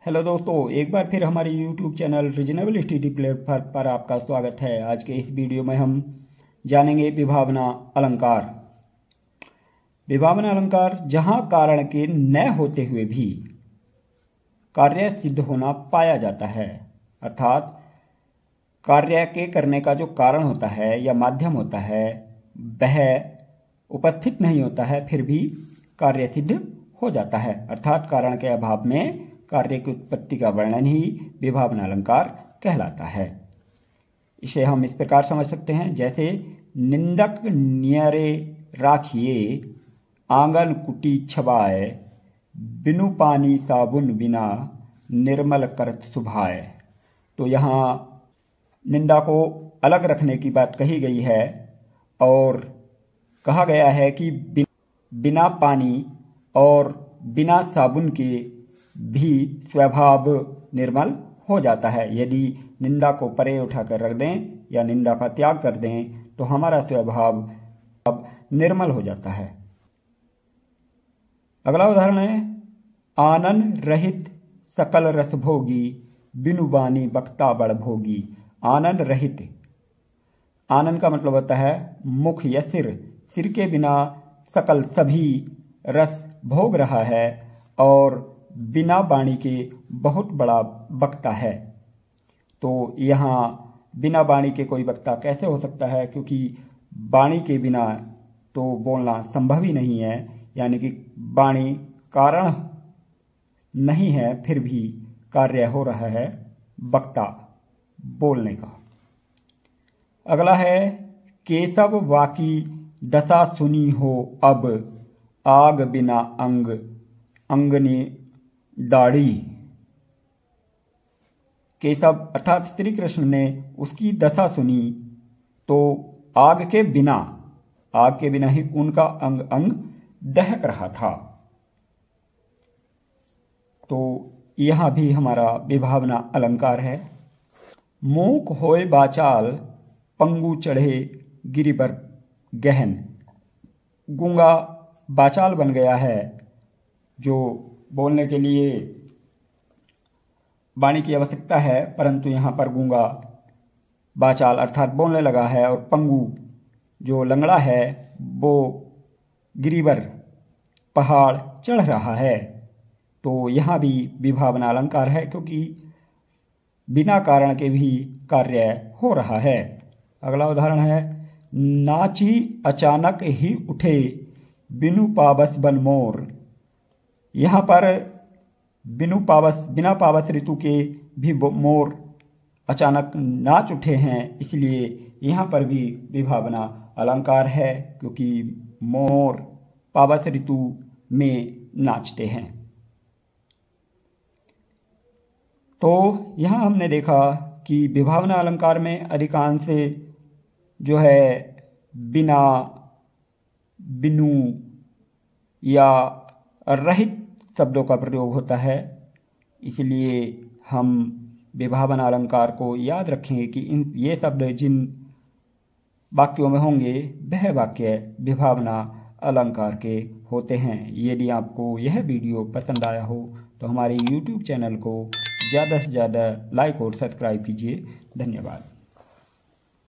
Hello दोस्तों, एक बार फिर हमारे YouTube channel reasonable study platform पर आपका स्वागत है। आज के इस वीडियो में हम जानेंगे विभावना अलंकार। विभावना अलंकार जहां कारण के न होते हुए भी कार्य सिद्ध होना पाया जाता है, अर्थात कार्य के करने का जो कारण होता है या माध्यम होता है वह उपस्थित नहीं होता है, फिर भी कार्य सिद्ध हो जाता है। अर्थात कारण के अभाव में कार्य की उत्पत्ति का वर्णन ही विभावना अलंकार कहलाता है। इसे हम इस प्रकार समझ सकते हैं, जैसे निंदक नियरे राखिए आंगन कुटी छबाए, बिनु पानी साबुन बिना निर्मल करत सुभाए। तो यहाँ निंदा को अलग रखने की बात कही गई है और कहा गया है कि बिना पानी और बिना साबुन के भी स्वभाव निर्मल हो जाता है। यदि निंदा को परे उठाकर रख दें या निंदा का त्याग कर दें तो हमारा स्वभाव अब निर्मल हो जाता है। अगला उदाहरण है, आनन रहित सकल रस भोगी, बिनु बानी बक्ता बड़ भोगी। आनन रहित, आनन का मतलब होता है मुख या सिर के बिना सकल सभी रस भोग रहा है और बिना वाणी के बहुत बड़ा वक्ता है। तो यहाँ बिना वाणी के कोई वक्ता कैसे हो सकता है, क्योंकि वाणी के बिना तो बोलना संभव ही नहीं है। यानी कि वाणी कारण नहीं है, फिर भी कार्य हो रहा है वक्ता बोलने का। अगला है, केशव वाकी दशा सुनी हो अब, आग बिना अंगनी दाढ़ी। केशव अर्थात श्री कृष्ण ने उसकी दशा सुनी तो आग के बिना ही उनका अंग अंग दहक रहा था। तो यहां भी हमारा विभावना अलंकार है। मूक होए बाचाल पंगु चढ़े गिरि पर गहन। गूंगा बाचाल बन गया है, जो बोलने के लिए वाणी की आवश्यकता है, परंतु यहाँ पर गूंगा बाचाल अर्थात बोलने लगा है, और पंगु जो लंगड़ा है वो गिरिवर पहाड़ चढ़ रहा है। तो यहाँ भी विभावना अलंकार है, क्योंकि बिना कारण के भी कार्य हो रहा है। अगला उदाहरण है, नाची अचानक ही उठे बिनु पावस बन मोर। यहाँ पर बिना पावस ऋतु के भी मोर अचानक नाच उठे हैं, इसलिए यहाँ पर भी विभावना अलंकार है, क्योंकि मोर पावस ऋतु में नाचते हैं। तो यहाँ हमने देखा कि विभावना अलंकार में अधिकांश जो है बिना, बिनु या रहित शब्दों का प्रयोग होता है। इसलिए हम विभावना अलंकार को याद रखेंगे कि ये शब्द जिन वाक्यों में होंगे वह वाक्य विभावना अलंकार के होते हैं। यदि आपको यह वीडियो पसंद आया हो तो हमारे YouTube चैनल को ज़्यादा से ज़्यादा लाइक और सब्सक्राइब कीजिए। धन्यवाद।